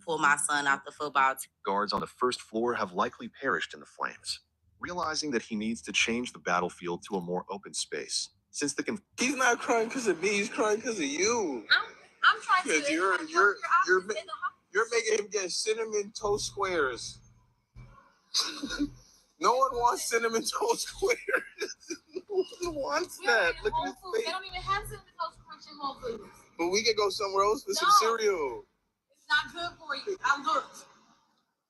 pull my son out the football team. Guards on the first floor have likely perished in the flames. Realizing that he needs to change the battlefield to a more open space. Since the he's not crying because of me, he's crying because of you. I'm trying to. Because you're making him get cinnamon toast squares. No one wants cinnamon toast squares. No one wants that. Look at his face. They don't even have cinnamon toast crunch in Whole Foods. But we can go somewhere else for some cereal. It's not good for you. I looked.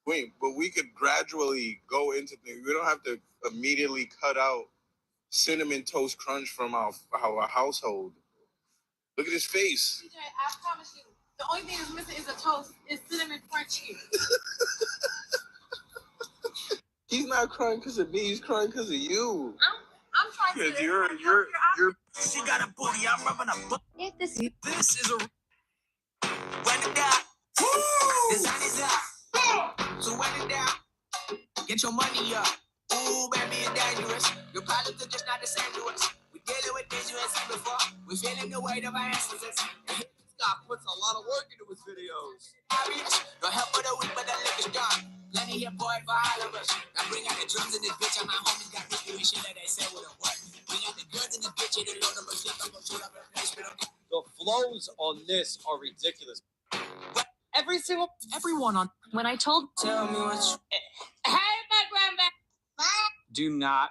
Wait, but we could gradually go into things. We don't have to immediately cut out cinnamon toast crunch from our household. Look at his face. TJ, I promise you, the only thing that's missing is a toast. It's cinnamon crunch here. He's not crying because of me. He's crying because of you. I'm trying to. Because you're. She got a booty. I'm rubbing a butt. This is a. When it down. The sun is up. So when it down, get your money up. Ooh, baby, it's dangerous. Your problems are just not the same to us. We're dealing with things you ain't seen before. We're feeling the weight of our instances. Scott puts a lot of work into his videos. No help for the weak, but the lick is done. Plenty here, boy, for all of us. Now bring out the drums in this bitch, and my homies got this new shit that they say with a what. Bring out the guns in this bitch, and the load of a shit. I'm gonna shoot up the place, but the flows on this are ridiculous. Everyone on. When I told. Tell me what you. Hey, my grandma. Do not.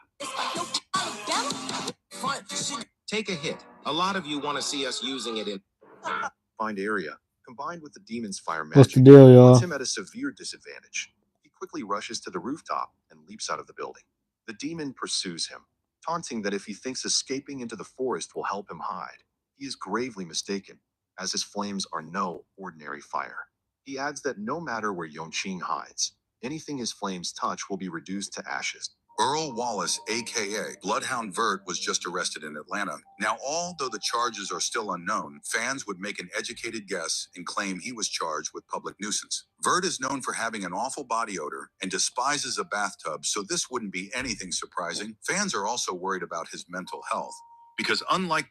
Take a hit. A lot of you want to see us using it in confined area, combined with the demon's fire What's magic, the deal, y'all? puts him at a severe disadvantage. He quickly rushes to the rooftop and leaps out of the building. The demon pursues him, taunting that if he thinks escaping into the forest will help him hide, he is gravely mistaken, as his flames are no ordinary fire. He adds that no matter where Yongqing hides, anything his flames touch will be reduced to ashes. Earl Wallace, a.k.a. Bloodhound Vert, was just arrested in Atlanta. Now, although the charges are still unknown, fans would make an educated guess and claim he was charged with public nuisance. Vert is known for having an awful body odor and despises a bathtub, so this wouldn't be anything surprising. Fans are also worried about his mental health, because unlike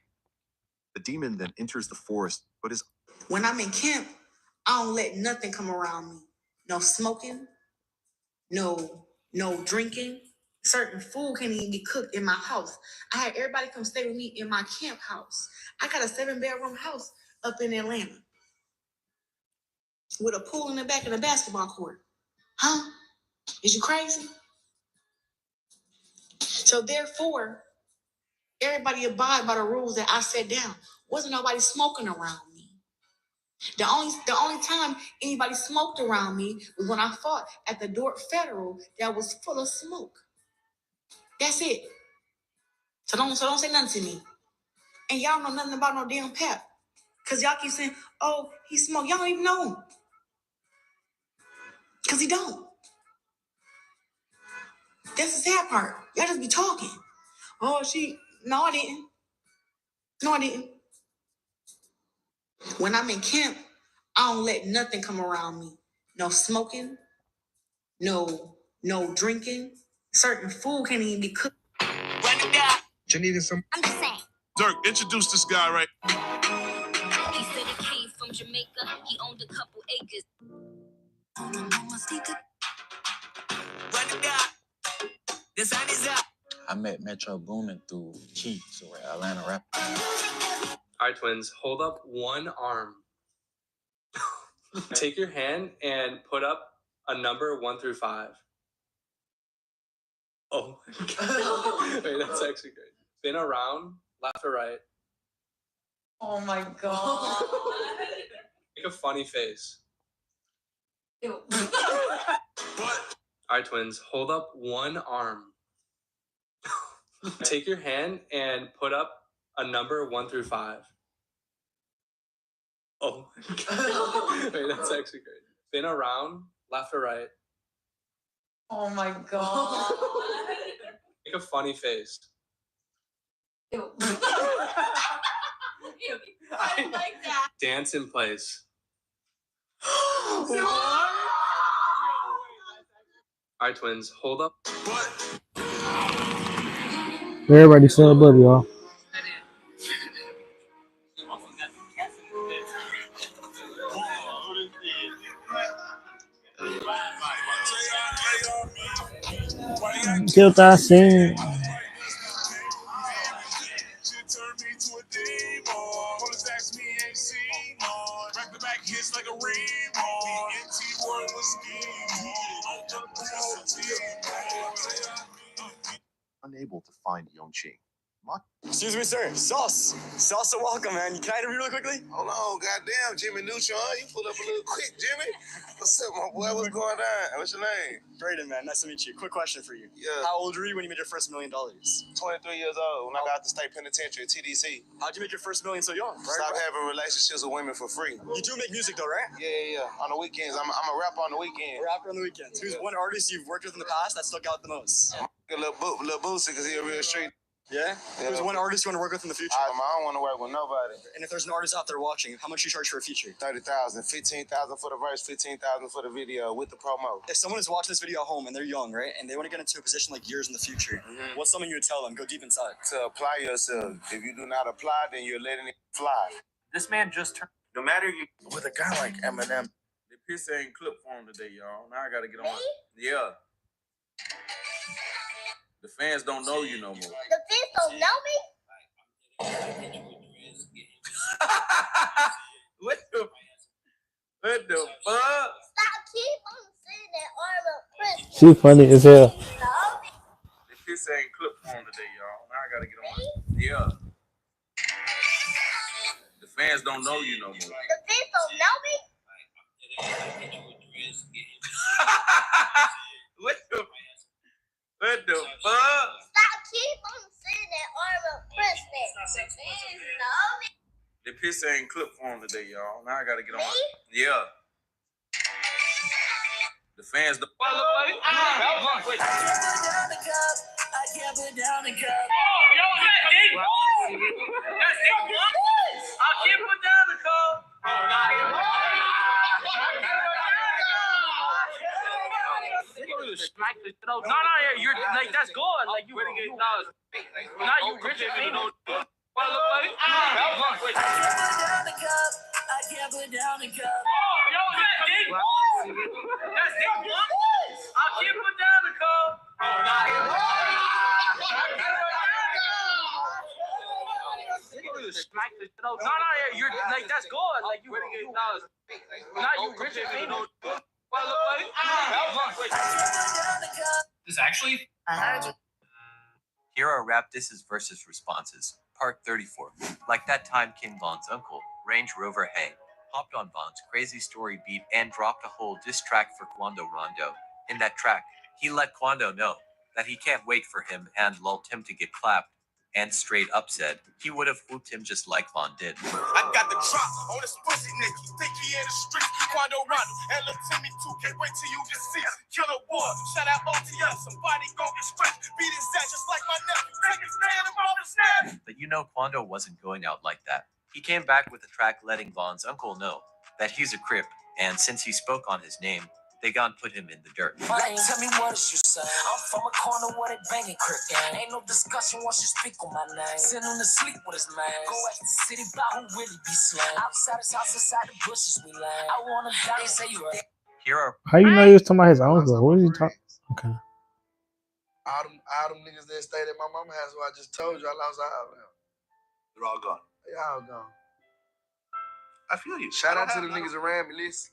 the demon then enters the forest, but is... When I'm in camp, I don't let nothing come around me. No smoking, no drinking. Certain food can't even be cooked in my house. I had everybody come stay with me in my camp house. I got a 7-bedroom house up in Atlanta with a pool in the back and a basketball court. Huh? Is you crazy? So therefore, everybody abide by the rules that I set down. Wasn't nobody smoking around me. The only time anybody smoked around me was when I fought at the Dorp Federal that was full of smoke. That's it. So don't say nothing to me. And y'all know nothing about no damn Pep. Because y'all keep saying, oh, he smoked. Y'all don't even know him. Because he don't. That's the sad part. Y'all just be talking. Oh, no, I didn't. No, I didn't. When I'm in camp, I don't let nothing come around me. No smoking, no drinking. Certain food can't even be cooked. You needed some. I'm just saying. Dirk, introduce this guy right. He said he came from Jamaica. He owned a couple acres. The sun is up. I met Metro Boomin through Cheeks or Atlanta Rap. All right, twins, hold up one arm. Take your hand and put up a number 1 through 5. Oh my God. Wait, that's actually great. Spin around, left or right. Oh my God. Make a funny face. Ew. What? All right, twins, hold up one arm. Take your hand and put up a number 1 through 5. Oh my God. Wait, that's actually great. Spin around, left or right. Oh my God. Make a funny face. Ew. I like that. Dance in place. No. All right, twins, hold up. What? Everybody sub up, y'all. que eu tava assim. Unable to find Yongqing. Excuse me, sir. Sauce. Sauce, welcome, man. Can I interview really quickly? Hold on, goddamn, Jimmy Neutron. You pulled up a little quick, Jimmy. What's up, my boy? What's going on? What's your name? Braden, man. Nice to meet you. Quick question for you. Yeah. How old were you when you made your first $1 million? 23 years old when I got out the state penitentiary, TDC. How'd you make your first million so young? Stop having relationships with women for free. You do make music, though, right? Yeah. On the weekends. I'm a rapper on the weekend. A rapper on the weekends. Who's one artist you've worked with in the past that stuck out the most? Little Boosie, because he a real street. Yeah? Who's one artist you want to work with in the future? I don't want to work with nobody. And if there's an artist out there watching, how much do you charge for a feature? 30,000, 15,000 for the verse, 15,000 for the video with the promo. If someone is watching this video at home and they're young, right, and they want to get into a position like yours in the future, what's something you would tell them? Go deep inside. To apply yourself. If you do not apply, then you're letting it fly. This man just turned. No matter you. With a guy like Eminem. The piss ain't clip for him today, y'all. Now I gotta get on. Yeah. The fans don't know you no more. The fans don't know me? What the fuck? Stop keep on saying that Orville Prince. She funny as hell. The piss ain't clip for him today, y'all. Now I gotta get on. Yeah. The fans don't know you no more. The fans don't know me? What the fuck? Stop keep on saying that Orville Prince. The fans know me? The piss ain't clip for him today, y'all. Now I gotta get on. Yeah. The fans don't. You're like that's good. Like you really get now you rich and famous. You're like that's good. Like you really get now you rich and famous. This actually. Here are rap disses versus responses. Part 34. Like that time King Von's uncle, Range Rover Hay, hopped on Von's crazy story beat and dropped a whole diss track for Quando Rondo. In that track, he let Quando know that he can't wait for him and lulled him to get clapped, and straight up said he would have whooped him just like Von did. I got the drop on this pussy nigga. Think he in the street. Quando Rondo and Lil Timmy too. Can't wait till you just see. Killer War. Shout out OTS. Somebody gon' get stretched. Beat his ass just like my nephew. Take his man and roll the snap. But you know Quando wasn't going out like that. He came back with a track letting Von's uncle know that he's a Crip, and since he spoke on his name, they gone put him in the dirt. Like, tell me what is you say? I'm from a corner where they banging Crip gang. Ain't no discussion once you speak on my name. Send him to sleep with his man. Go ask the city about who really be slain. Outside his house, inside the bushes we land. I wanna die, say you right. Here are. How you know he was talking about his uncle? What is he talking? Okay. All them niggas that stayed at my mama's house, who I just told you I lost all of them. They're all gone. They all gone. I feel you. Shout out to the niggas around me. Listen.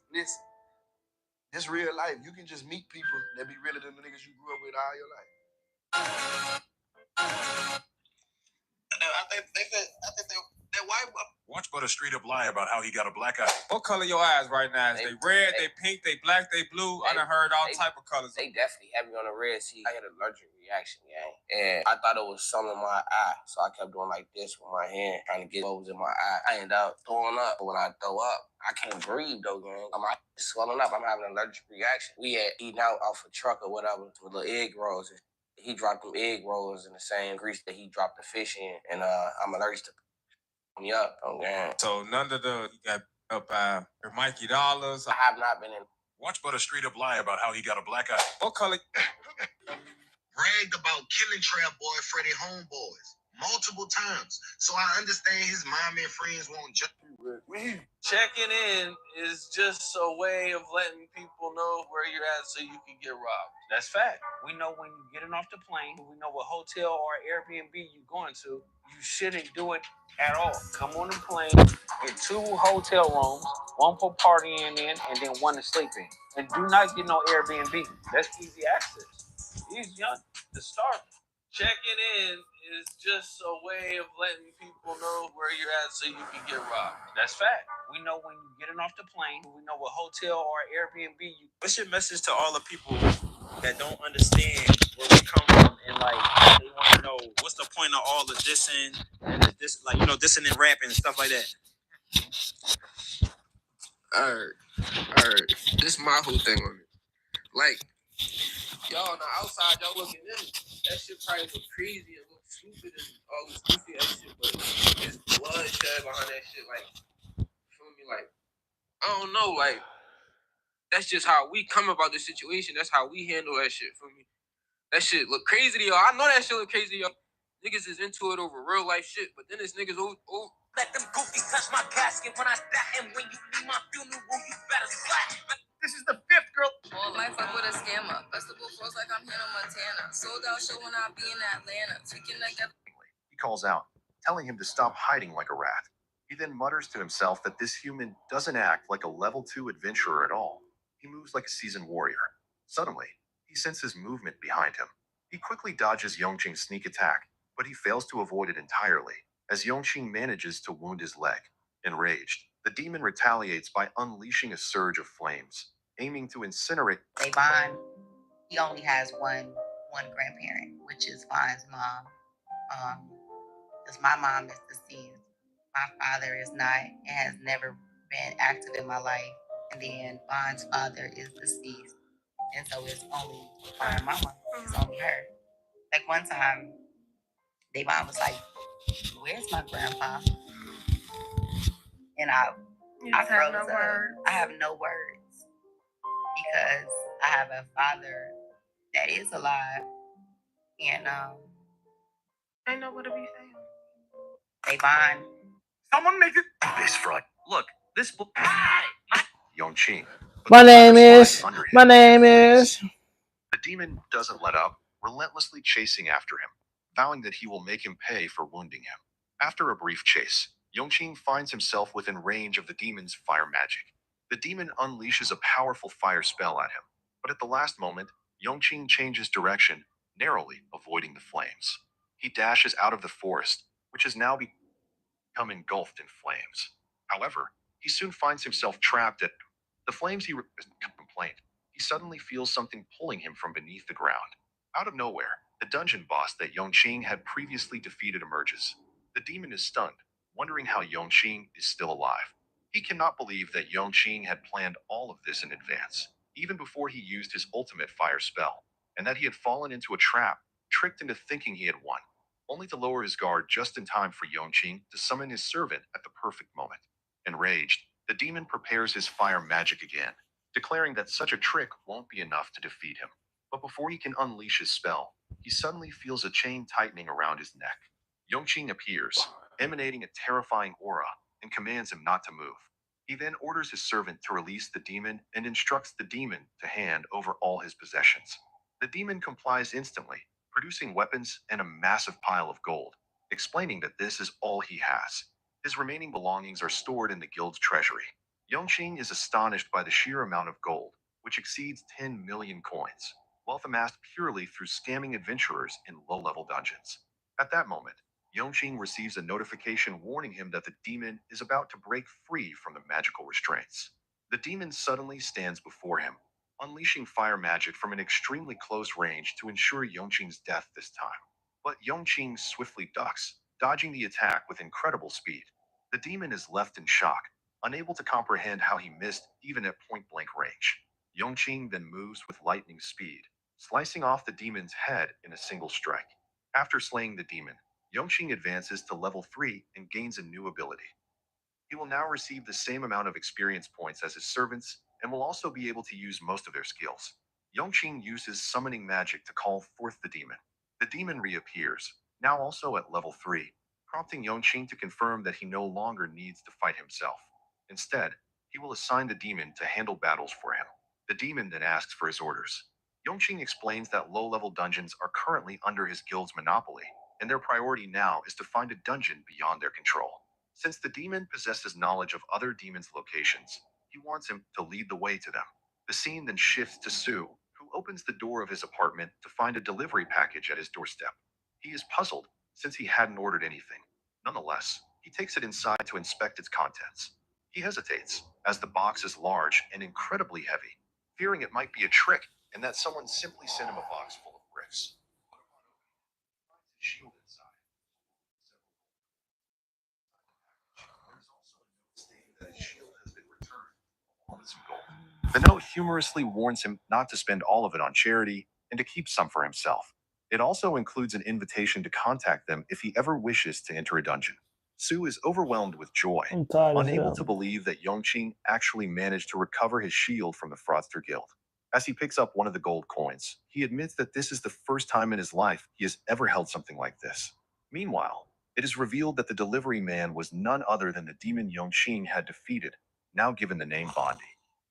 This real life. You can just meet people that be realer than the niggas you grew up with all your life. I think that white. Watch Butter straight up lie about how he got a black eye. What color your eyes right now? Is they red, they pink, they black, they blue? I done heard all type of colors. They definitely had me on the red seat. I had an allergic reaction, gang. And I thought it was something in my eye. So I kept doing like this with my hand, trying to get what was in my eye. I ended up throwing up. But when I throw up, I can't breathe though, gang. I'm swelling up. I'm having an allergic reaction. We had eaten out off a truck or whatever with little egg rolls. He dropped them egg rolls in the same grease that he dropped the fish in. And I'm allergic to me up. Oh, gang. So none of the got up by Mikey Dollars. I have not been in. Watch Butter straight up lie about how he got a black eye. What color? Bragged about killing Trap Boy Freddie Homeboys. multiple times. So I understand his mom and friends won't judge. Checking in is just a way of letting people know where you're at so you can get robbed. That's fact. We know when you're getting off the plane, we know what hotel or Airbnb you're going to. You shouldn't do it at all. Come on the plane in 2 hotel rooms, one for partying in and then one to sleep in. And do not get no Airbnb. That's easy access. He's young to start. Checking in is just a way of letting people know where you're at so you can get robbed. That's fact. We know when you're getting off the plane, we know what hotel or Airbnb you. What's your message to all the people that don't understand where we come from and like they want to know what's the point of all the dissing and this, like, you know, dissing and rapping and stuff like that? Alright. This is my whole thing on it. Like, y'all on the outside, y'all looking in. That shit probably look crazy and look stupid and all this goofy ass shit, but there's bloodshed behind that shit. Like, feel me? Like, I don't know. Like, that's just how we come about the situation. That's how we handle that shit. Feel me? That shit look crazy to y'all. I know that shit look crazy to y'all. Niggas is into it over real life shit, but then it's niggas over. Let them goofies touch my casket when I die, and when you leave my funeral, you better slap. This is the 5th girl. Might fuck with a scammer. Festival flows like I'm here in Montana. Sold out show when I be in Atlanta. Tweaking like that. He calls out, telling him to stop hiding like a rat. He then mutters to himself that this human doesn't act like a level 2 adventurer at all. He moves like a seasoned warrior. Suddenly, he senses movement behind him. He quickly dodges Yongqing's sneak attack, but he fails to avoid it entirely, as Yongqing manages to wound his leg. Enraged, the demon retaliates by unleashing a surge of flames, aiming to incinerate. Devon, he only has one grandparent, which is Vaughn's mom. Because my mom is deceased. My father is not and has never been active in my life. And then Vaughn's father is deceased. And so it's only my mama. It's only her. Like one time, Devon was like, "Where's my grandpa?" And I froze up. I have no words because I have a father that is alive, and I know what to be saying. Devon. Someone make it. This front. Look, this book. Yongqing. My name is. The demon doesn't let up, relentlessly chasing after him, vowing that he will make him pay for wounding him. After a brief chase, Yongqing finds himself within range of the demon's fire magic. The demon unleashes a powerful fire spell at him, but at the last moment, Yongqing changes direction, narrowly avoiding the flames. He dashes out of the forest, which has now become engulfed in flames. However, he soon finds himself trapped at the flames. He complained. He suddenly feels something pulling him from beneath the ground. Out of nowhere, the dungeon boss that Yongqing had previously defeated emerges. The demon is stunned, wondering how Yongqing is still alive. He cannot believe that Yongqing had planned all of this in advance, even before he used his ultimate fire spell, and that he had fallen into a trap, tricked into thinking he had won, only to lower his guard just in time for Yongqing to summon his servant at the perfect moment. Enraged, the demon prepares his fire magic again, declaring that such a trick won't be enough to defeat him. But before he can unleash his spell, he suddenly feels a chain tightening around his neck. Yongqing appears, emanating a terrifying aura, and commands him not to move. He then orders his servant to release the demon and instructs the demon to hand over all his possessions. The demon complies instantly, producing weapons and a massive pile of gold, explaining that this is all he has. His remaining belongings are stored in the guild's treasury. Yongqing is astonished by the sheer amount of gold, which exceeds 10 million coins, wealth amassed purely through scamming adventurers in low-level dungeons. At that moment, Yongqing receives a notification warning him that the demon is about to break free from the magical restraints. The demon suddenly stands before him, unleashing fire magic from an extremely close range to ensure Yongqing's death this time. But Yongqing swiftly ducks, dodging the attack with incredible speed. The demon is left in shock, unable to comprehend how he missed even at point-blank range. Yongqing then moves with lightning speed, slicing off the demon's head in a single strike. After slaying the demon, Yongqing advances to level 3 and gains a new ability. He will now receive the same amount of experience points as his servants and will also be able to use most of their skills. Yongqing uses summoning magic to call forth the demon. The demon reappears, now also at level 3, prompting Yongqing to confirm that he no longer needs to fight himself. Instead, he will assign the demon to handle battles for him. The demon then asks for his orders. Yongqing explains that low-level dungeons are currently under his guild's monopoly, and their priority now is to find a dungeon beyond their control. Since the demon possesses knowledge of other demons' locations, he wants him to lead the way to them. The scene then shifts to Su, who opens the door of his apartment to find a delivery package at his doorstep. He is puzzled, since he hadn't ordered anything. Nonetheless, he takes it inside to inspect its contents. He hesitates, as the box is large and incredibly heavy, fearing it might be a trick and that someone simply sent him a box full of bricks. Shield inside. There's also a note stating that his shield has been returned, along with some gold. The note humorously warns him not to spend all of it on charity and to keep some for himself. It also includes an invitation to contact them if he ever wishes to enter a dungeon. Su is overwhelmed with joy, I'm tired of unable him. to believe that Yongqing actually managed to recover his shield from the Fraudster Guild. As he picks up one of the gold coins, he admits that this is the first time in his life he has ever held something like this. Meanwhile, it is revealed that the delivery man was none other than the demon Yongqing had defeated, now given the name Bondi.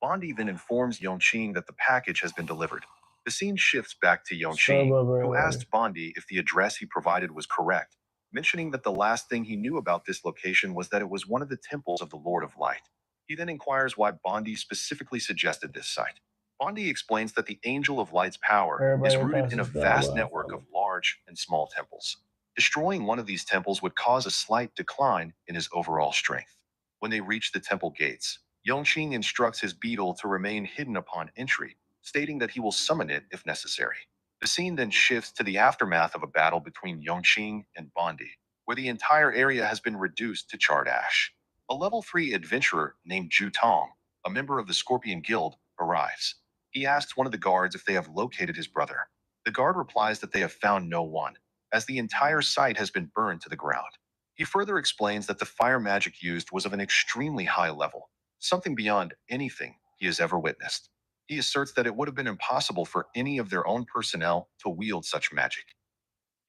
Bondi then informs Yongqing that the package has been delivered. The scene shifts back to Yongqing, who asked Bondi if the address he provided was correct, mentioning that the last thing he knew about this location was that it was one of the temples of the Lord of Light. He then inquires why Bondi specifically suggested this site. Bondi explains that the Angel of Light's power is rooted in a vast network of large and small temples. Destroying one of these temples would cause a slight decline in his overall strength. When they reach the temple gates, Yongqing instructs his beetle to remain hidden upon entry, stating that he will summon it if necessary. The scene then shifts to the aftermath of a battle between Yongqing and Bondi, where the entire area has been reduced to charred ash. A level 3 adventurer named Zhu Tong, a member of the Scorpion Guild, arrives. He asks one of the guards if they have located his brother. The guard replies that they have found no one, as the entire site has been burned to the ground. He further explains that the fire magic used was of an extremely high level, something beyond anything he has ever witnessed. He asserts that it would have been impossible for any of their own personnel to wield such magic.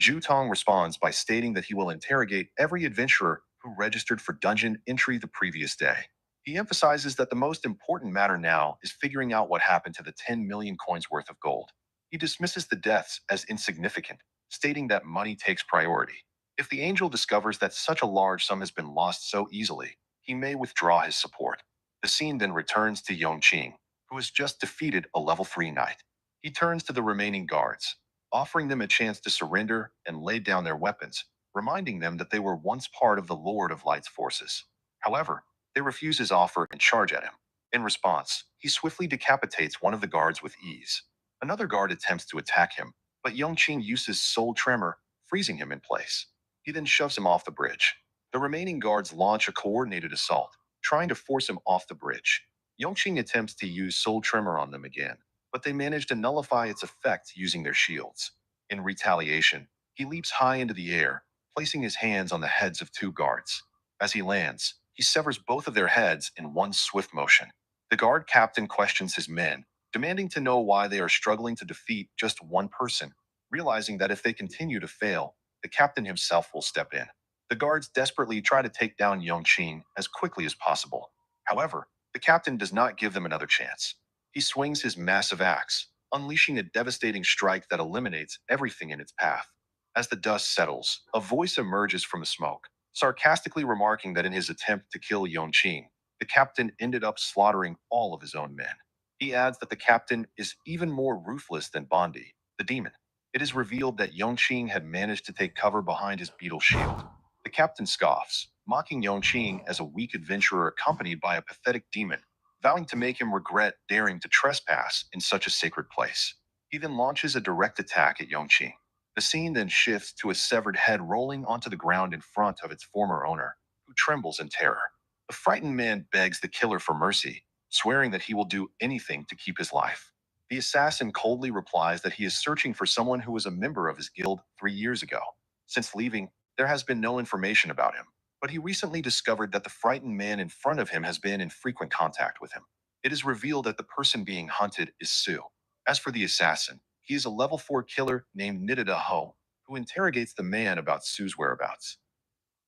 Zhu Tong responds by stating that he will interrogate every adventurer who registered for dungeon entry the previous day. He emphasizes that the most important matter now is figuring out what happened to the 10 million coins worth of gold. He dismisses the deaths as insignificant, stating that money takes priority. If the angel discovers that such a large sum has been lost so easily, he may withdraw his support. The scene then returns to Yongqing, who has just defeated a level 3 knight. He turns to the remaining guards, offering them a chance to surrender and lay down their weapons, reminding them that they were once part of the Lord of Light's forces. However, they refuse his offer and charge at him. In response, he swiftly decapitates one of the guards with ease. Another guard attempts to attack him, but Yongqing uses Soul Tremor, freezing him in place. He then shoves him off the bridge. The remaining guards launch a coordinated assault, trying to force him off the bridge. Yongqing attempts to use Soul Tremor on them again, but they manage to nullify its effect using their shields. In retaliation, he leaps high into the air, placing his hands on the heads of 2 guards. As he lands, he severs both of their heads in one swift motion. The guard captain questions his men, demanding to know why they are struggling to defeat just one person, realizing that if they continue to fail, the captain himself will step in. The guards desperately try to take down Yongqing as quickly as possible. However, the captain does not give them another chance. He swings his massive axe, unleashing a devastating strike that eliminates everything in its path. As the dust settles, a voice emerges from the smoke, sarcastically remarking that in his attempt to kill Yongqing, the captain ended up slaughtering all of his own men. He adds that the captain is even more ruthless than Bondi, the demon. It is revealed that Yongqing had managed to take cover behind his beetle shield. The captain scoffs, mocking Yongqing as a weak adventurer accompanied by a pathetic demon, vowing to make him regret daring to trespass in such a sacred place. He then launches a direct attack at Yongqing. The scene then shifts to a severed head rolling onto the ground in front of its former owner, who trembles in terror. The frightened man begs the killer for mercy, swearing that he will do anything to keep his life. The assassin coldly replies that he is searching for someone who was a member of his guild 3 years ago. Since leaving, there has been no information about him, but he recently discovered that the frightened man in front of him has been in frequent contact with him. It is revealed that the person being hunted is Su. As for the assassin, he is a level 4 killer named Nidada Ho, who interrogates the man about Sue's whereabouts.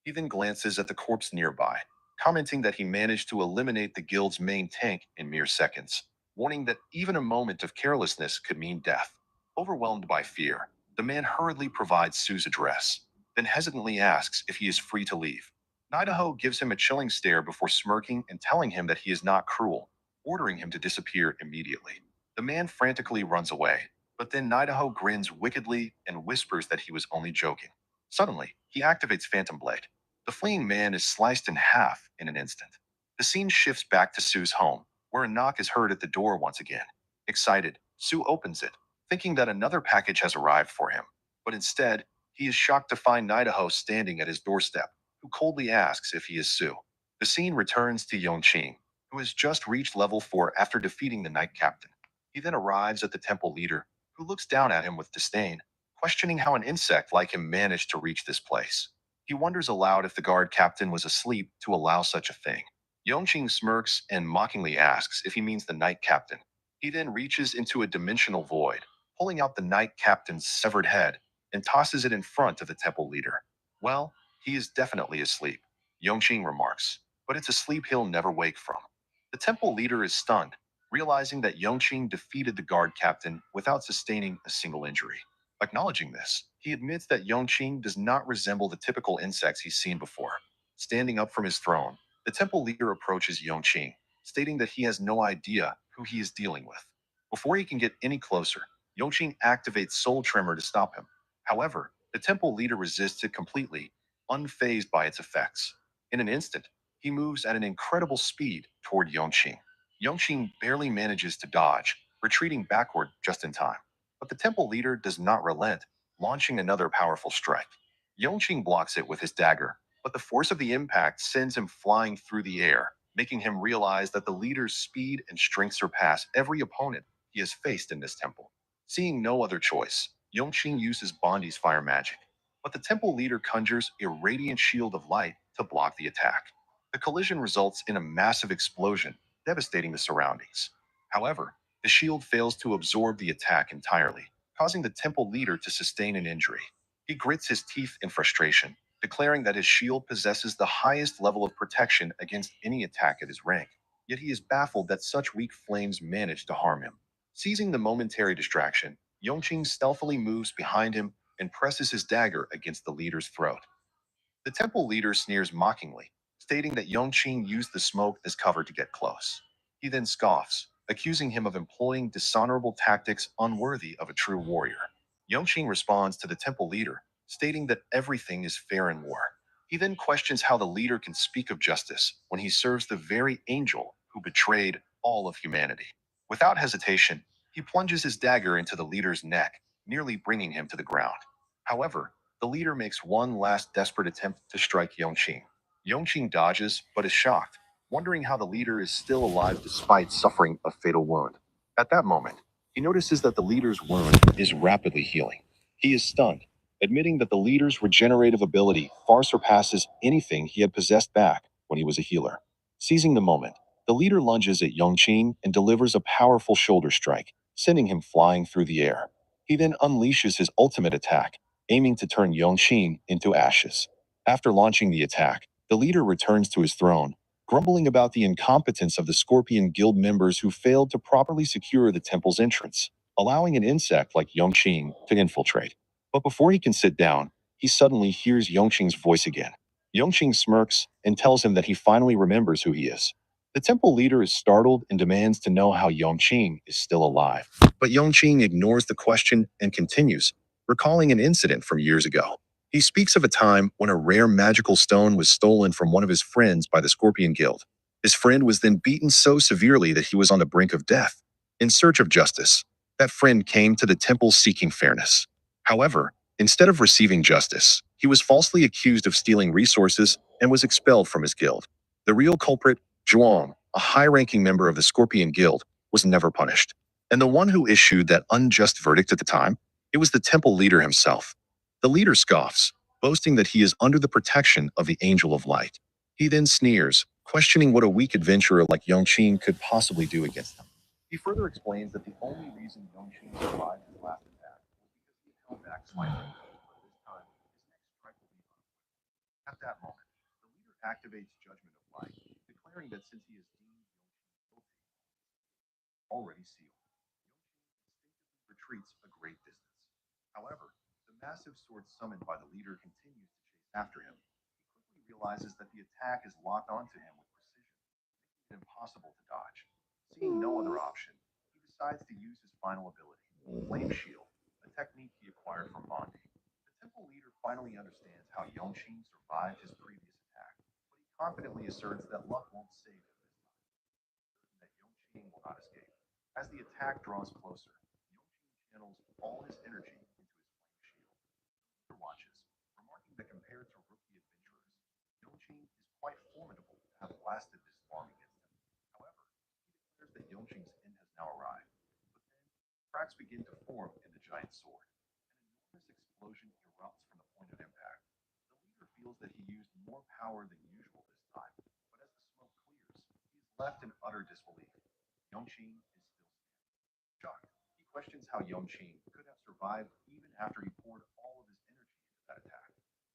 He then glances at the corpse nearby, commenting that he managed to eliminate the guild's main tank in mere seconds, warning that even a moment of carelessness could mean death. Overwhelmed by fear, the man hurriedly provides Sue's address, then hesitantly asks if he is free to leave. Idaho gives him a chilling stare before smirking and telling him that he is not cruel, ordering him to disappear immediately. The man frantically runs away, but then Idaho grins wickedly and whispers that he was only joking. Suddenly, he activates Phantom Blade. The fleeing man is sliced in half in an instant. The scene shifts back to Sue's home, where a knock is heard at the door once again. Excited, Sue opens it, thinking that another package has arrived for him. But instead, he is shocked to find Idaho standing at his doorstep, who coldly asks if he is Sue. The scene returns to Yongqing, who has just reached level 4 after defeating the Knight Captain. He then arrives at the temple leader, who looks down at him with disdain, questioning how an insect like him managed to reach this place. He wonders aloud if the guard captain was asleep to allow such a thing. Yongqing smirks and mockingly asks if he means the Knight Captain. He then reaches into a dimensional void, pulling out the Knight Captain's severed head and tosses it in front of the temple leader. Well, he is definitely asleep, Yongqing remarks, but it's a sleep he'll never wake from. The temple leader is stunned, realizing that Yongqing defeated the guard captain without sustaining a single injury. Acknowledging this, he admits that Yongqing does not resemble the typical insects he's seen before. Standing up from his throne, the temple leader approaches Yongqing, stating that he has no idea who he is dealing with. Before he can get any closer, Yongqing activates Soul Tremor to stop him. However, the temple leader resists it completely, unfazed by its effects. In an instant, he moves at an incredible speed toward Yongqing. Yongqing barely manages to dodge, retreating backward just in time. But the temple leader does not relent, launching another powerful strike. Yongqing blocks it with his dagger, but the force of the impact sends him flying through the air, making him realize that the leader's speed and strength surpass every opponent he has faced in this temple. Seeing no other choice, Yongqing uses Bondi's fire magic, but the temple leader conjures a radiant shield of light to block the attack. The collision results in a massive explosion, devastating the surroundings. However, the shield fails to absorb the attack entirely, causing the temple leader to sustain an injury. He grits his teeth in frustration, declaring that his shield possesses the highest level of protection against any attack at his rank. Yet he is baffled that such weak flames manage to harm him. Seizing the momentary distraction, Yongqing stealthily moves behind him and presses his dagger against the leader's throat. The temple leader sneers mockingly, stating that Yongqing used the smoke as cover to get close. He then scoffs, accusing him of employing dishonorable tactics unworthy of a true warrior. Yongqing responds to the temple leader, stating that everything is fair in war. He then questions how the leader can speak of justice when he serves the very angel who betrayed all of humanity. Without hesitation, he plunges his dagger into the leader's neck, nearly bringing him to the ground. However, the leader makes one last desperate attempt to strike Yongqing. Yongqing dodges, but is shocked, wondering how the leader is still alive despite suffering a fatal wound. At that moment, he notices that the leader's wound is rapidly healing. He is stunned, admitting that the leader's regenerative ability far surpasses anything he had possessed back when he was a healer. Seizing the moment, the leader lunges at Yongqing and delivers a powerful shoulder strike, sending him flying through the air. He then unleashes his ultimate attack, aiming to turn Yongqing into ashes. After launching the attack, the leader returns to his throne, grumbling about the incompetence of the Scorpion Guild members who failed to properly secure the temple's entrance, allowing an insect like Yongqing to infiltrate. But before he can sit down, he suddenly hears Yongqing's voice again. Yongqing smirks and tells him that he finally remembers who he is. The temple leader is startled and demands to know how Yongqing is still alive. But Yongqing ignores the question and continues, recalling an incident from years ago. He speaks of a time when a rare magical stone was stolen from one of his friends by the Scorpion Guild. His friend was then beaten so severely that he was on the brink of death. In search of justice, that friend came to the temple seeking fairness. However, instead of receiving justice, he was falsely accused of stealing resources and was expelled from his guild. The real culprit, Zhuang, a high-ranking member of the Scorpion Guild, was never punished. And the one who issued that unjust verdict at the time, it was the temple leader himself. The leader scoffs, boasting that he is under the protection of the Angel of Light. He then sneers, questioning what a weak adventurer like Yongqing could possibly do against him. He further explains that the only reason Yongqing survived his last attack was because he held back slightly. At that moment, the leader activates Judgment of Light, declaring that since he has deemed Yongqing guilty, already sealed, Yongqing instinctively retreats a great distance. However, the massive sword summoned by the leader continues to chase after him. He quickly realizes that the attack is locked onto him with precision, making it impossible to dodge. Seeing no other option, he decides to use his final ability, Flame Shield, a technique he acquired from Bondi. The temple leader finally understands how Yongqing survived his previous attack, but he confidently asserts that luck won't save him this time, that Yongqing will not escape. As the attack draws closer, Yongqing channels all his energy into his flame shield. The leader watches, remarking that compared to rookie adventurers, Yongqing is quite formidable to have lasted this long against him. However, he declares that Yongqing's end has now arrived. But then, cracks begin to form in the giant sword. An enormous explosion erupts from the point of impact. The leader feels that he used more power than usual this time, but as the smoke clears, he is left in utter disbelief. Yongqing is still standing. Shocked, he questions how Yongqing could have survived even after he poured all of his energy into that attack. Yongqing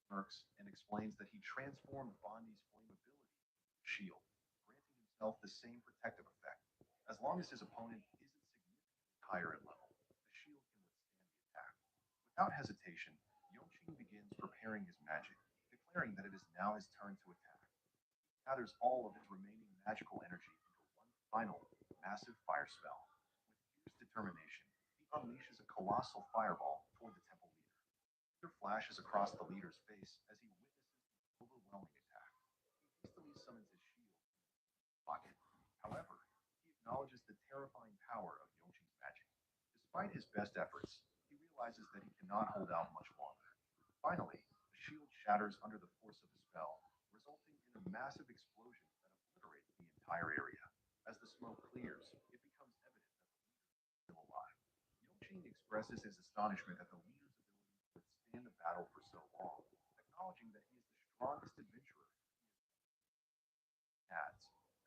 smirks and explains that he transformed Bondi's flame ability into a shield, granting himself the same protective effect. As long as his opponent isn't significantly higher in level, the shield can withstand the attack. Without hesitation, Yongqing begins preparing his magic, declaring that it is now his turn to attack. He gathers all of his remaining magical energy into one final, massive fire spell. With fierce determination, he unleashes a colossal fireball toward the temple leader. Fear flashes across the leader's face as he witnesses the overwhelming attack. He hastily summons his shield in his pocket. However, he acknowledges the terrifying power of Yongqing's magic. Despite his best efforts, he realizes that he cannot hold out much longer. Finally, the shield shatters under the force of the spell, resulting in a massive explosion that obliterates the entire area. As the smoke clears, it becomes evident that the leader is still alive. Yongqing expresses his astonishment at the leader's ability to withstand a battle for so long, acknowledging that he is the strongest adventurer he has.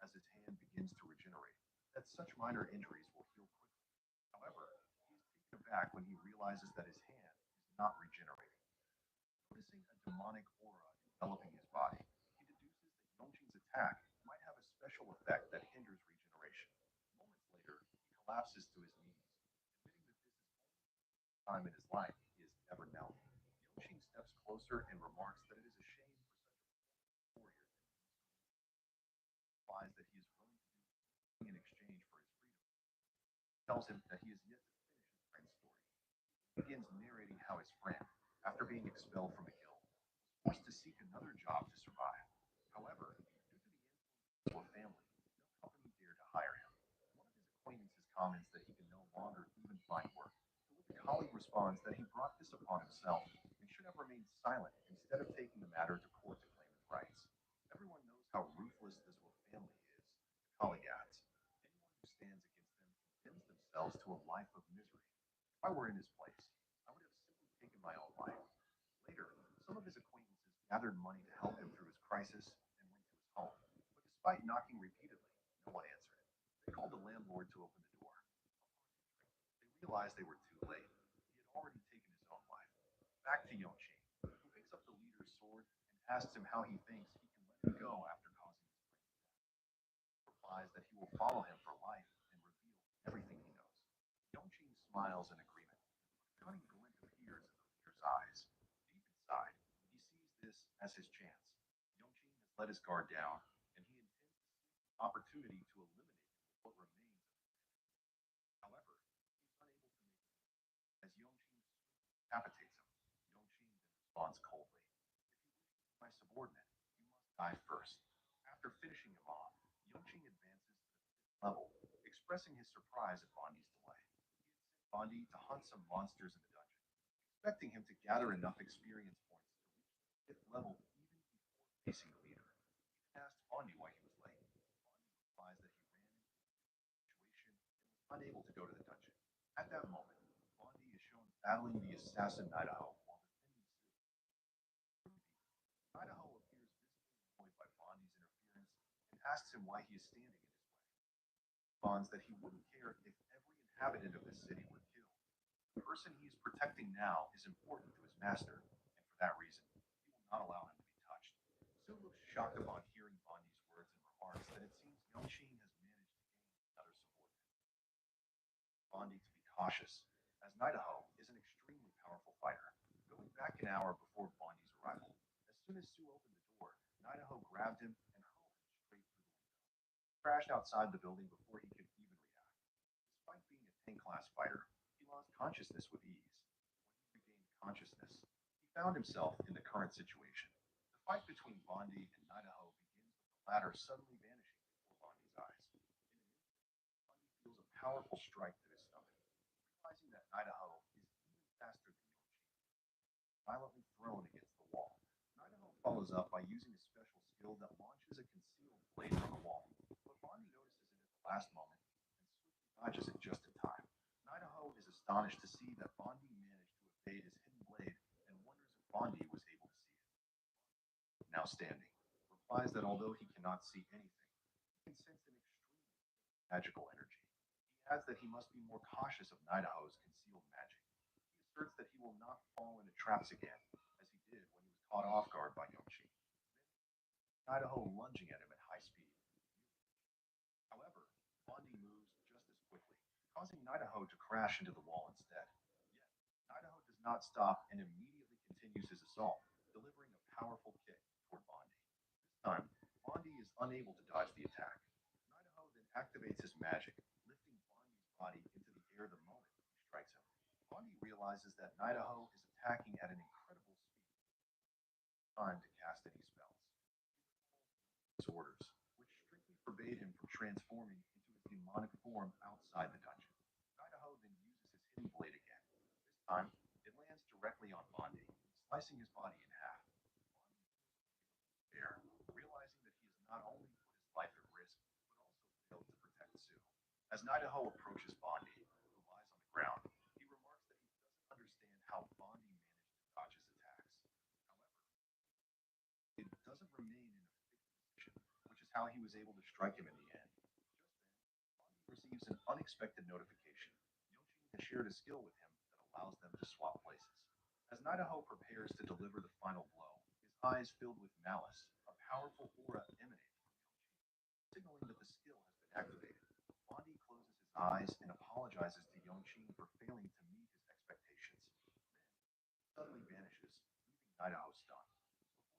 As his hand begins to regenerate, that such minor injuries will heal quickly. However, he is taken aback when he realizes that his hand is not regenerating. Noticing a demonic aura enveloping his body, he deduces that Yongqing's attack might have a special effect that hinders regeneration. Moments later, he collapses to his knees, admitting that this is the only time in his life he has ever knelt. Yongqing steps closer and remarks that it is a shame for such a warrior that he is willing to do anything in exchange for his freedom. He tells him that he is yet to finish his friend's story. He begins narrating how his friend, after being expelled from a guild, was forced to seek another job to survive. However, due to the influence of a family, no company dared to hire him. One of his acquaintances comments that he can no longer even find work, to which a colleague responds that he brought this upon himself and should have remained silent instead of taking the matter to court to claim his rights. Everyone knows how ruthless this family is, the colleague adds. Anyone who stands against them condemns themselves to a life of misery. If I were in his place, I would have simply taken my own life. Later, some of his acquaintances gathered money to help him through his crisis and went to his home. But despite knocking repeatedly, no one answered. They called the landlord to open the door. They realized they were too late. He had already taken his own life. Back to Yongqing, who picks up the leader's sword and asks him how he thinks he can let him go after causing his friend's death. He replies that he will follow him for life and reveal everything he knows. Yongqing smiles in agreement. A cunning glint appears in the leader's eyes. Deep inside, he sees this as his chance. Yongqing has let his guard down, and he intends to seize the opportunity to eliminate him with what remains of his energy. However, he is unable to make it. As Yongqing decapitates him, Yongqing then responds coldly. If you wish to be my subordinate, you must die first. After finishing him off, Yongqing advances to the 5th level, expressing his surprise at Bondi's delay. He had sent Bondi to hunt some monsters in the dungeon, expecting him to gather enough experience points to reach the 5th level even before facing the leader. He then asked Bondi why he was late. Bondi replies that he ran into a situation and was unable to go to the dungeon. At that moment, Bondi is shown battling the assassin Nidaho while defending the city. Nidaho appears visibly annoyed by Bondi's interference and asks him why he is standing in his way. He responds that he wouldn't care if every inhabitant of this city were killed. The person he is protecting now is important to his master, and for that reason, he will not allow him to be shocked upon hearing Bondi's words and remarks that it seems Yongqing has managed to gain another subordinate. Bondi to be cautious, as Idaho is an extremely powerful fighter. Going back an hour before Bondi's arrival, as soon as Sue opened the door, Idaho grabbed him and hurled him straight through the window. He crashed outside the building before he could even react. Despite being a 10-class fighter, he lost consciousness with ease. When he regained consciousness, he found himself in the current situation. The fight between Bondi and Idaho begins with the latter suddenly vanishing before Bondi's eyes. In an instant, Bondi feels a powerful strike to his stomach. Realizing that Idaho is even faster than Yongqing, violently thrown against the wall. Idaho follows up by using a special skill that launches a concealed blade from the wall. But Bondi notices it at the last moment and swiftly dodges it just in time. Idaho is astonished to see that Bondi managed to evade his hidden blade and wonders if Bondi was able to see it. Now standing, replies that although he cannot see anything, he can sense an extremely magical energy. He adds that he must be more cautious of Idaho's concealed magic. He asserts that he will not fall into traps again, as he did when he was caught off guard by Yongqing. Idaho lunging at him at high speed. However, Bondi moves just as quickly, causing Idaho to crash into the wall instead. Yet, Idaho does not stop and immediately continues his assault, delivering a powerful kick toward Bondi. This time, Bondi is unable to dodge the attack. Idaho then activates his magic, lifting Bondi's body into the air the moment he strikes him. Bondi realizes that Idaho is attacking at an incredible speed. Time to cast any spells. His orders, which strictly forbade him from transforming into his demonic form outside the dungeon. Idaho then uses his hidden blade again. This time, it lands directly on Bondi, slicing his body in half. Bondi realizing that he has not only put his life at risk, but also failed to protect Sue. As Idaho approaches Bondi, who lies on the ground, he remarks that he doesn't understand how Bondi managed to dodge his attacks. However, it doesn't remain in a fixed position, which is how he was able to strike him in the end. Just then, Bondi receives an unexpected notification. Yongqing has shared a skill with him that allows them to swap places. As Idaho prepares to deliver the final blow, his eyes filled with malice, a powerful aura emanates from Yongqing, signaling that the skill has been activated. Bondi closes his eyes and apologizes to Yongqing for failing to meet his expectations. Then, suddenly vanishes, leaving Idaho stunned.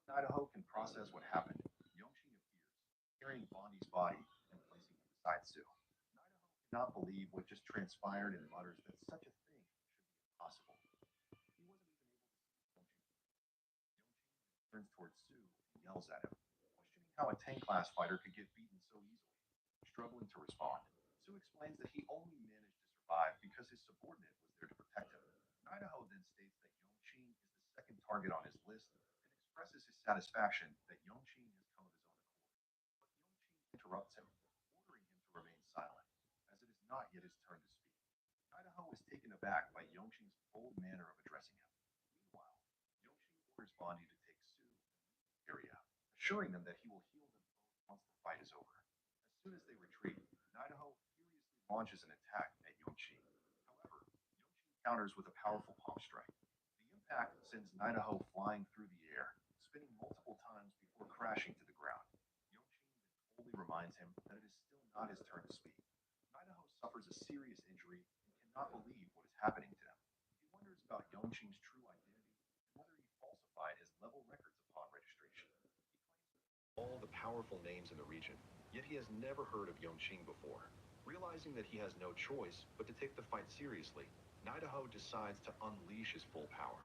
Before Idaho can process what happened, Yongqing appears, carrying Bondi's body and placing it beside Sue. Idaho cannot believe what just transpired and mutters that such a thing should be impossible. He wasn't even able to see Yongqing. Yongqing turns towards Sue and yells at him, questioning how a 10-class fighter could get beaten so easily. Struggling to respond, Sue explains that he only managed to survive because his subordinate was there to protect him. Idaho then states that Yongqing is the second target on his list and expresses his satisfaction that Yongqing has come of his own accord. But Yongqing interrupts him, ordering him to remain silent, as it is not yet his turn to speak. Idaho is taken aback by Yongqing's bold manner of addressing him. Meanwhile, Yongqing orders Bondi to take Sue and leave the area, assuring them that he will heal them both once the fight is over. As soon as they retreat, Idaho furiously launches an attack at Yongqing. However, Yongqing counters with a powerful palm strike. The impact sends Idaho flying through the air, spinning multiple times before crashing to the ground. Yongqing then coldly reminds him that it is still not his turn to speak. Idaho suffers a serious injury and cannot believe what is happening to him. He wonders about Yongqing's true identity and whether he falsified his level records upon registration. He claims all the powerful names in the region, yet he has never heard of Yongqing before. Realizing that he has no choice but to take the fight seriously, Idaho decides to unleash his full power.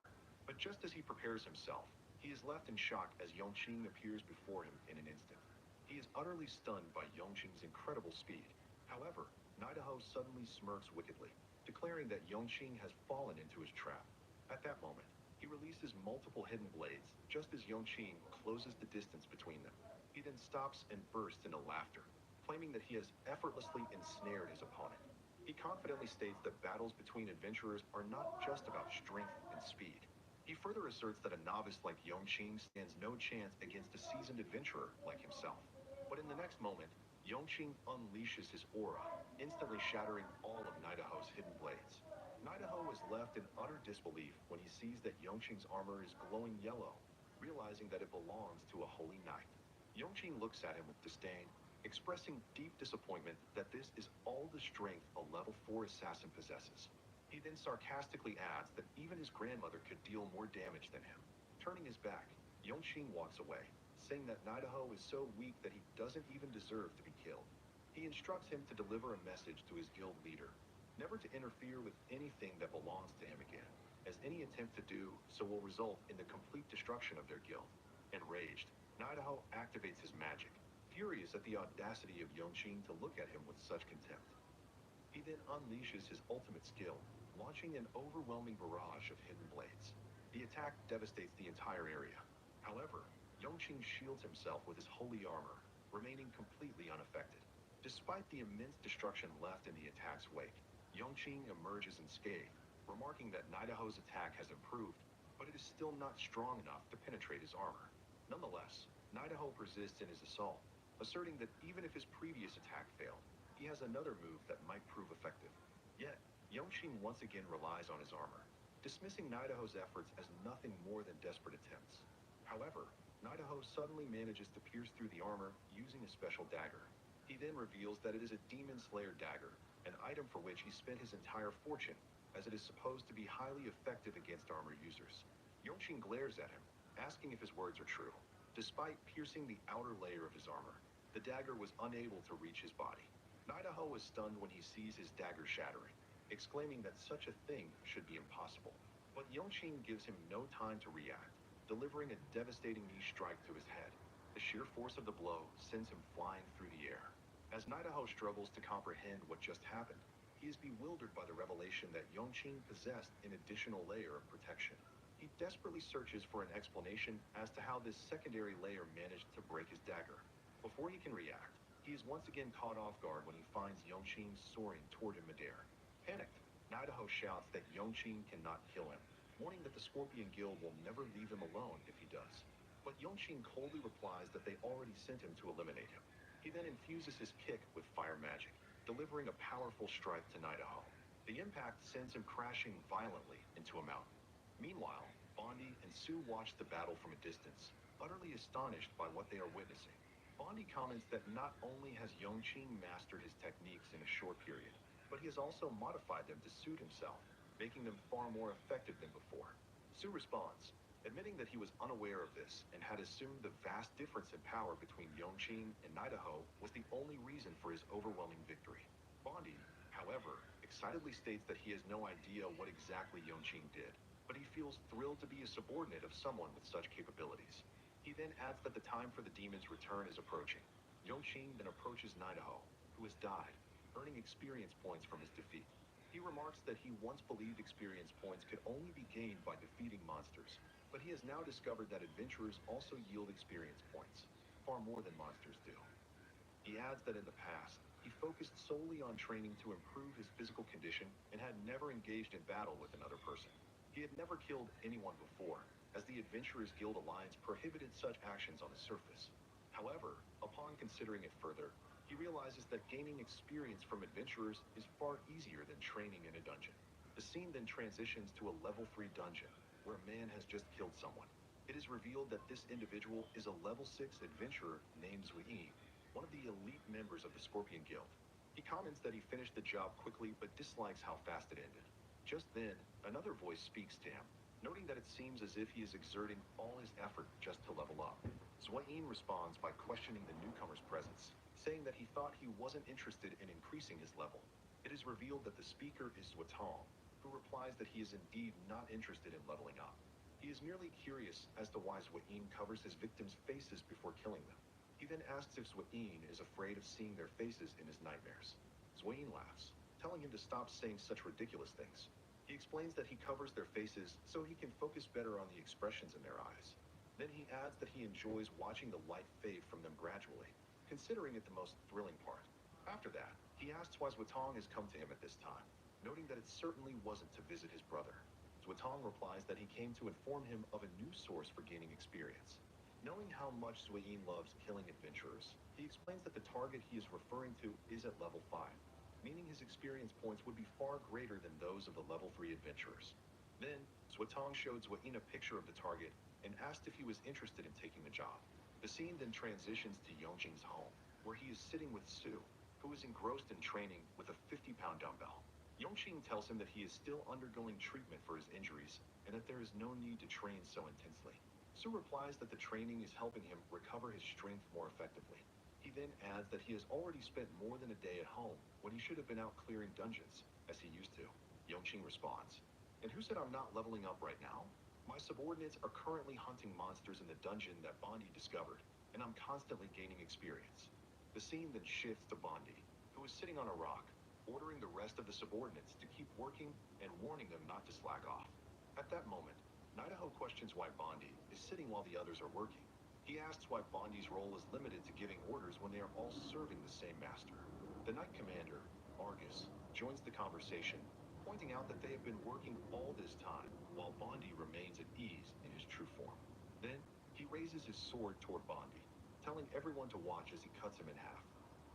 But just as he prepares himself, he is left in shock as Yongqing appears before him in an instant. He is utterly stunned by Yongqing's incredible speed. However, Idaho suddenly smirks wickedly, declaring that Yongqing has fallen into his trap. At that moment, he releases multiple hidden blades, just as Yongqing closes the distance between them. He then stops and bursts into laughter, claiming that he has effortlessly ensnared his opponent. He confidently states that battles between adventurers are not just about strength and speed. He further asserts that a novice like Yongqing stands no chance against a seasoned adventurer like himself. But in the next moment, Yongqing unleashes his aura, instantly shattering all of Idaho's hidden blades. Idaho is left in utter disbelief when he sees that Yongqing's armor is glowing yellow, realizing that it belongs to a holy knight. Yongqing looks at him with disdain, expressing deep disappointment that this is all the strength a level 4 assassin possesses. He then sarcastically adds that even his grandmother could deal more damage than him. Turning his back, Yongqing walks away, saying that Nidaho is so weak that he doesn't even deserve to be killed. He instructs him to deliver a message to his guild leader, never to interfere with anything that belongs to him again, as any attempt to do so will result in the complete destruction of their guild. Enraged, Nidaho activates his magic, furious at the audacity of Yongqing to look at him with such contempt. He then unleashes his ultimate skill, launching an overwhelming barrage of hidden blades. The attack devastates the entire area. However, Yongqing shields himself with his holy armor, remaining completely unaffected. Despite the immense destruction left in the attack's wake, Yongqing emerges unscathed, remarking that Nidaho's attack has improved, but it is still not strong enough to penetrate his armor. Nonetheless, Nidaho persists in his assault, asserting that even if his previous attack failed, he has another move that might prove effective. Yet, Yongqing once again relies on his armor, dismissing Nidaho's efforts as nothing more than desperate attempts. However, Nidaho suddenly manages to pierce through the armor using a special dagger. He then reveals that it is a Demon Slayer dagger, an item for which he spent his entire fortune, as it is supposed to be highly effective against armor users. Yongqing glares at him, asking if his words are true. Despite piercing the outer layer of his armor, the dagger was unable to reach his body. Nidaho is stunned when he sees his dagger shattering, exclaiming that such a thing should be impossible. But Yongqing gives him no time to react, delivering a devastating knee strike to his head. The sheer force of the blow sends him flying through the air. As Nidaho struggles to comprehend what just happened, he is bewildered by the revelation that Yongqing possessed an additional layer of protection. He desperately searches for an explanation as to how this secondary layer managed to break his dagger. Before he can react, he is once again caught off guard when he finds Yongqing soaring toward him midair. Panicked, Nidaho shouts that Yongqing cannot kill him, warning that the Scorpion Guild will never leave him alone if he does. But Yongqing coldly replies that they already sent him to eliminate him. He then infuses his kick with fire magic, delivering a powerful strike to Nidaho. The impact sends him crashing violently into a mountain. Meanwhile, Bondi and Sue watch the battle from a distance, utterly astonished by what they are witnessing. Bondi comments that not only has Yongqing mastered his techniques in a short period, but he has also modified them to suit himself, making them far more effective than before. Sue responds, admitting that he was unaware of this and had assumed the vast difference in power between Yongqing and Nidaho was the only reason for his overwhelming victory. Bondi, however, excitedly states that he has no idea what exactly Yongqing did, but he feels thrilled to be a subordinate of someone with such capabilities. He then adds that the time for the demon's return is approaching. Yongqing then approaches Nidaho, who has died, earning experience points from his defeat. He remarks that he once believed experience points could only be gained by defeating monsters, but he has now discovered that adventurers also yield experience points, far more than monsters do. He adds that in the past, he focused solely on training to improve his physical condition and had never engaged in battle with another person. He had never killed anyone before, as the Adventurers Guild Alliance prohibited such actions on the surface. However, upon considering it further, he realizes that gaining experience from adventurers is far easier than training in a dungeon. The scene then transitions to a level 3 dungeon, where a man has just killed someone. It is revealed that this individual is a level 6 adventurer named Zuiyin, one of the elite members of the Scorpion Guild. He comments that he finished the job quickly but dislikes how fast it ended. Just then, another voice speaks to him, noting that it seems as if he is exerting all his effort just to level up. Zuiyin responds by questioning the newcomer's presence, saying that he thought he wasn't interested in increasing his level. It is revealed that the speaker is Zuotong, who replies that he is indeed not interested in leveling up. He is merely curious as to why Zuiyin covers his victims' faces before killing them. He then asks if Zuiyin is afraid of seeing their faces in his nightmares. Zuiyin laughs, telling him to stop saying such ridiculous things. He explains that he covers their faces so he can focus better on the expressions in their eyes. Then he adds that he enjoys watching the light fade from them gradually, considering it the most thrilling part. After that, he asks why Zuotong has come to him at this time, noting that it certainly wasn't to visit his brother. Zuotong replies that he came to inform him of a new source for gaining experience. Knowing how much Zuiyin loves killing adventurers, he explains that the target he is referring to is at level 5, meaning his experience points would be far greater than those of the level 3 adventurers. Then, Zuotong showed Zuiyin a picture of the target and asked if he was interested in taking the job. The scene then transitions to Yongqing's home, where he is sitting with Sue, who is engrossed in training with a 50-pound dumbbell. Yongqing tells him that he is still undergoing treatment for his injuries and that there is no need to train so intensely. Sue replies that the training is helping him recover his strength more effectively. He then adds that he has already spent more than a day at home when he should have been out clearing dungeons, as he used to. Yongqing responds, "And who said I'm not leveling up right now? My subordinates are currently hunting monsters in the dungeon that Bondi discovered, and I'm constantly gaining experience." The scene then shifts to Bondi, who is sitting on a rock, ordering the rest of the subordinates to keep working and warning them not to slack off. At that moment, Idaho questions why Bondi is sitting while the others are working. He asks why Bondi's role is limited to giving orders when they are all serving the same master. The Knight Commander, Argus, joins the conversation, pointing out that they have been working all this time while Bondi remains at ease in his true form. Then, he raises his sword toward Bondi, telling everyone to watch as he cuts him in half.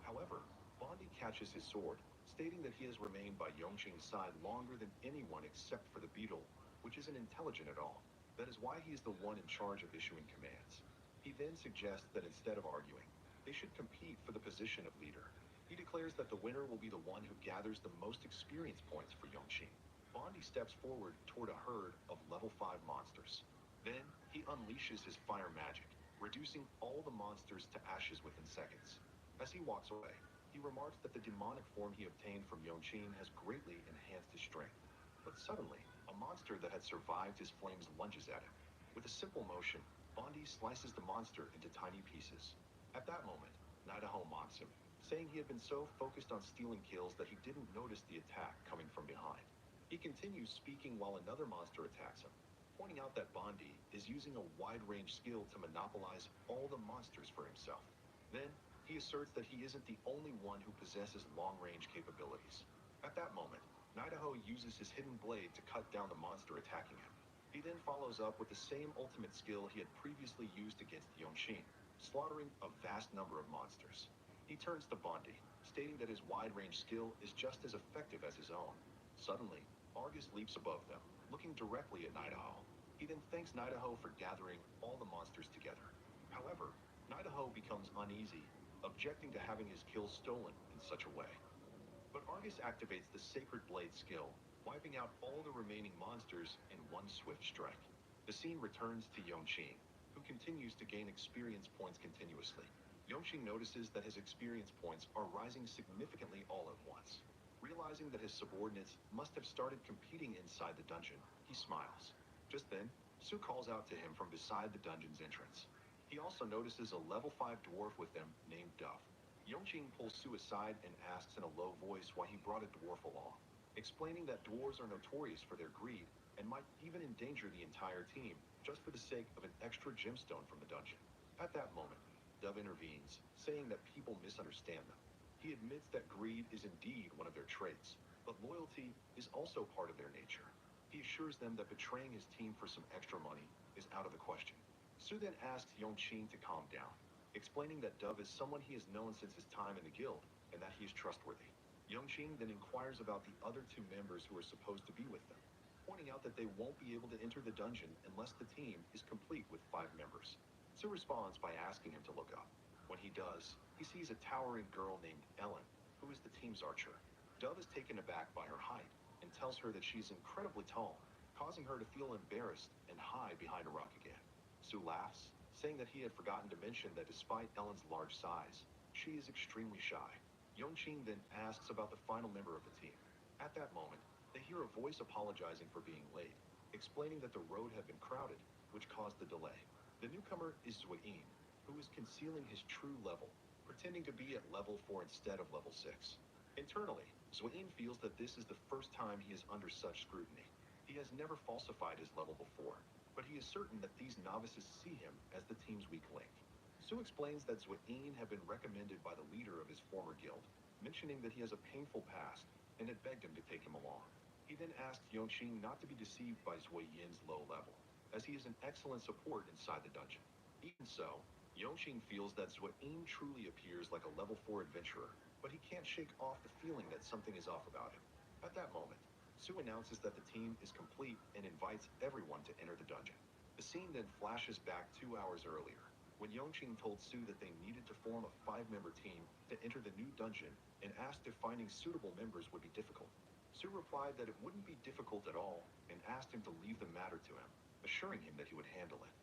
However, Bondi catches his sword, stating that he has remained by Yongqing's side longer than anyone except for the beetle, which isn't intelligent at all. That is why he is the one in charge of issuing commands. He then suggests that instead of arguing, they should compete for the position of leader. He declares that the winner will be the one who gathers the most experience points for Yongqing. Bondi steps forward toward a herd of level 5 monsters. Then, he unleashes his fire magic, reducing all the monsters to ashes within seconds. As he walks away, he remarks that the demonic form he obtained from Yongqing has greatly enhanced his strength. But suddenly, a monster that had survived his flames lunges at him. With a simple motion, Bondi slices the monster into tiny pieces. At that moment, Idaho mocks him, saying he had been so focused on stealing kills that he didn't notice the attack coming from behind. He continues speaking while another monster attacks him, pointing out that Bondi is using a wide-range skill to monopolize all the monsters for himself. Then, he asserts that he isn't the only one who possesses long-range capabilities. At that moment, Idaho uses his hidden blade to cut down the monster attacking him. He then follows up with the same ultimate skill he had previously used against Yongqing, slaughtering a vast number of monsters. He turns to Bondi, stating that his wide-range skill is just as effective as his own. Suddenly, Argus leaps above them, looking directly at Idaho. He then thanks Idaho for gathering all the monsters together. However, Idaho becomes uneasy, objecting to having his kills stolen in such a way. But Argus activates the Sacred Blade skill, wiping out all the remaining monsters in one swift strike. The scene returns to Yongqing, who continues to gain experience points continuously. Yongqing notices that his experience points are rising significantly all at once. Realizing that his subordinates must have started competing inside the dungeon, he smiles. Just then, Sue calls out to him from beside the dungeon's entrance. He also notices a level 5 dwarf with them named Duff. Yongqing pulls Sue aside and asks in a low voice why he brought a dwarf along, explaining that dwarves are notorious for their greed and might even endanger the entire team just for the sake of an extra gemstone from the dungeon. At that moment, Dove intervenes, saying that people misunderstand them. He admits that greed is indeed one of their traits, but loyalty is also part of their nature. He assures them that betraying his team for some extra money is out of the question. Sue then asks Yongqing to calm down, explaining that Dove is someone he has known since his time in the guild, and that he is trustworthy. Yongqing then inquires about the other 2 members who are supposed to be with them, pointing out that they won't be able to enter the dungeon unless the team is complete with 5 members. Sue responds by asking him to look up. When he does, he sees a towering girl named Ellen, who is the team's archer. Dove is taken aback by her height and tells her that she is incredibly tall, causing her to feel embarrassed and hide behind a rock again. Sue laughs, saying that he had forgotten to mention that despite Ellen's large size, she is extremely shy. Yongqing then asks about the final member of the team. At that moment, they hear a voice apologizing for being late, explaining that the road had been crowded, which caused the delay. The newcomer is Zuain, who is concealing his true level, pretending to be at level 4 instead of level 6. Internally, Zuain feels that this is the first time he is under such scrutiny. He has never falsified his level before, but he is certain that these novices see him as the team's weak link. Sue explains that Zuain had been recommended by the leader of his former guild, mentioning that he has a painful past and had begged him to take him along. He then asks Yongqing not to be deceived by Zuain's low level, as he is an excellent support inside the dungeon. Even so, Yongqing feels that Zuain truly appears like a level 4 adventurer, but he can't shake off the feeling that something is off about him. At that moment, Sue announces that the team is complete and invites everyone to enter the dungeon. The scene then flashes back 2 hours earlier, when Yongqing told Su that they needed to form a 5-member team to enter the new dungeon and asked if finding suitable members would be difficult. Su replied that it wouldn't be difficult at all and asked him to leave the matter to him, assuring him that he would handle it.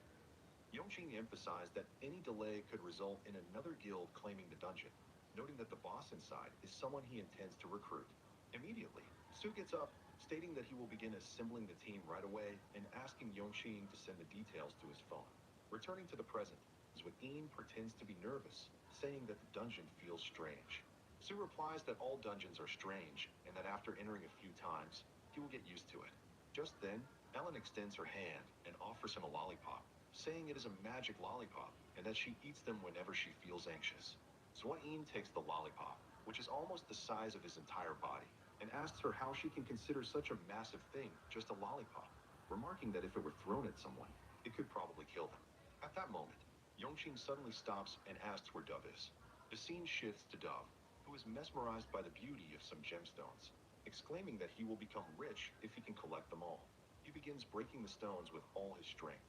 Yongqing emphasized that any delay could result in another guild claiming the dungeon, noting that the boss inside is someone he intends to recruit. Immediately, Su gets up, stating that he will begin assembling the team right away and asking Yongqing to send the details to his phone. Returning to the present, Zhuyin pretends to be nervous, saying that the dungeon feels strange. Su replies that all dungeons are strange and that after entering a few times, he will get used to it. Just then, Ellen extends her hand and offers him a lollipop, saying it is a magic lollipop and that she eats them whenever she feels anxious. Zhuyin takes the lollipop, which is almost the size of his entire body, and asks her how she can consider such a massive thing just a lollipop, remarking that if it were thrown at someone, it could probably kill them. At that moment, Yongqing suddenly stops and asks where Dove is. The scene shifts to Dove, who is mesmerized by the beauty of some gemstones, exclaiming that he will become rich if he can collect them all. He begins breaking the stones with all his strength.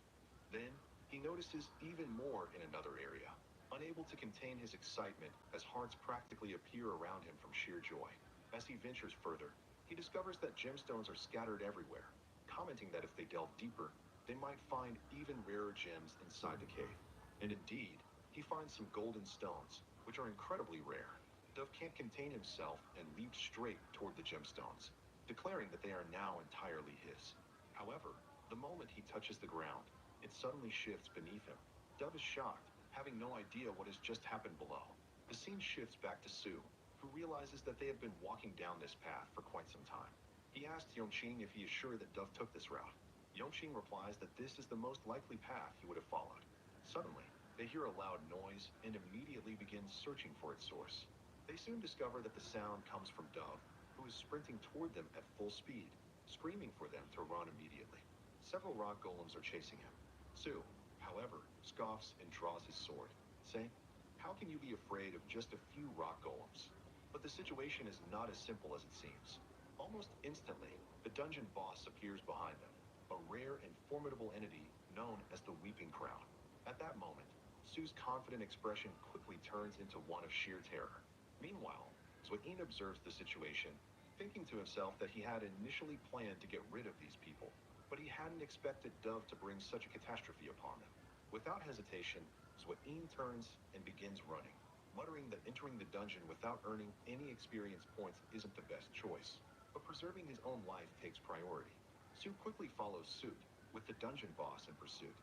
Then, he notices even more in another area, unable to contain his excitement as hearts practically appear around him from sheer joy. As he ventures further, he discovers that gemstones are scattered everywhere, commenting that if they delve deeper, they might find even rarer gems inside the cave. And indeed, he finds some golden stones, which are incredibly rare. Dove can't contain himself and leaps straight toward the gemstones, declaring that they are now entirely his. However, the moment he touches the ground, it suddenly shifts beneath him. Dove is shocked, having no idea what has just happened below. The scene shifts back to Su, who realizes that they have been walking down this path for quite some time. He asks Yongqing if he is sure that Dove took this route. Yongqing replies that this is the most likely path he would have followed. Suddenly, they hear a loud noise and immediately begin searching for its source. They soon discover that the sound comes from Dove, who is sprinting toward them at full speed, screaming for them to run immediately. Several rock golems are chasing him. Su, however, scoffs and draws his sword, saying, "How can you be afraid of just a few rock golems?" But the situation is not as simple as it seems. Almost instantly, the dungeon boss appears behind them, a rare and formidable entity known as the Weeping Crown. At that moment, Su's confident expression quickly turns into one of sheer terror. Meanwhile, Zhuyin observes the situation, thinking to himself that he had initially planned to get rid of these people, but he hadn't expected Dove to bring such a catastrophe upon them. Without hesitation, Zhuyin turns and begins running, muttering that entering the dungeon without earning any experience points isn't the best choice, but preserving his own life takes priority. Su quickly follows suit, with the dungeon boss in pursuit.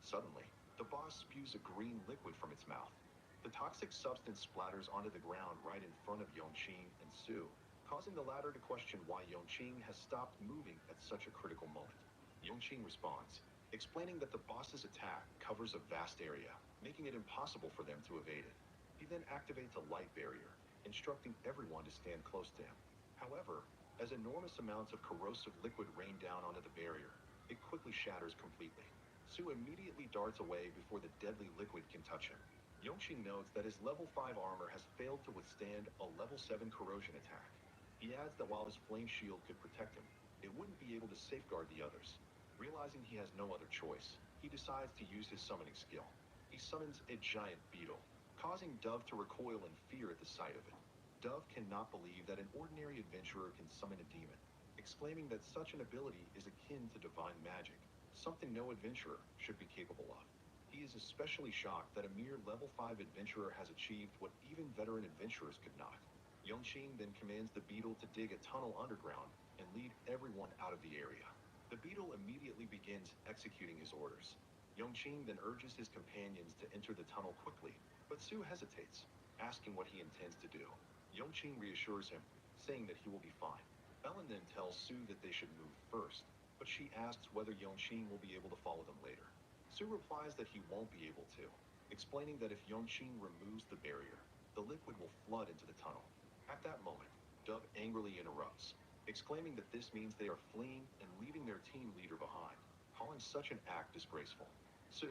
Suddenly, the boss spews a green liquid from its mouth. The toxic substance splatters onto the ground right in front of Yongqing and Su, causing the latter to question why Yongqing has stopped moving at such a critical moment. Yongqing responds, explaining that the boss's attack covers a vast area, making it impossible for them to evade it. He then activates a light barrier, instructing everyone to stand close to him. However, as enormous amounts of corrosive liquid rain down onto the barrier, it quickly shatters completely. Su immediately darts away before the deadly liquid can touch him. Yongqing notes that his level 5 armor has failed to withstand a level 7 corrosion attack. He adds that while his flame shield could protect him, it wouldn't be able to safeguard the others. Realizing he has no other choice, he decides to use his summoning skill. He summons a giant beetle, causing Dove to recoil in fear at the sight of it. Dove cannot believe that an ordinary adventurer can summon a demon, exclaiming that such an ability is akin to divine magic, something no adventurer should be capable of. He is especially shocked that a mere level 5 adventurer has achieved what even veteran adventurers could not. Yongqing then commands the beetle to dig a tunnel underground and lead everyone out of the area. The beetle immediately begins executing his orders. Yongqing then urges his companions to enter the tunnel quickly, but Su hesitates, asking what he intends to do. Yongqing reassures him, saying that he will be fine. Ellen then tells Su that they should move first, but she asks whether Yongqing will be able to follow them later. Su replies that he won't be able to, explaining that if Yongqing removes the barrier, the liquid will flood into the tunnel. At that moment, Dove angrily interrupts, exclaiming that this means they are fleeing and leaving their team leader behind, calling such an act disgraceful. Su,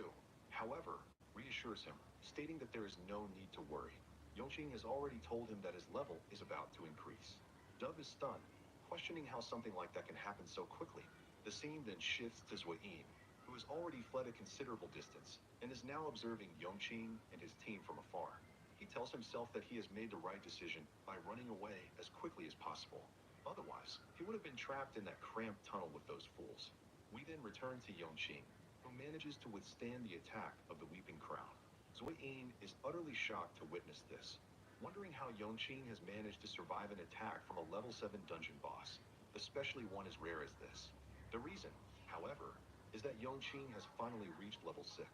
however, reassures him, stating that there is no need to worry. Yongqing has already told him that his level is about to increase. Dove is stunned, questioning how something like that can happen so quickly. The scene then shifts to Zhuyin, who who has already fled a considerable distance and is now observing Yongqing and his team from afar. He tells himself that he has made the right decision by running away as quickly as possible. Otherwise, he would have been trapped in that cramped tunnel with those fools. We then return to Yongqing, who manages to withstand the attack of the Weeping Crown. Zoe-Yin is utterly shocked to witness this, wondering how Yongqing has managed to survive an attack from a level 7 dungeon boss, especially one as rare as this. The reason, however, is that Yongqing has finally reached level 6.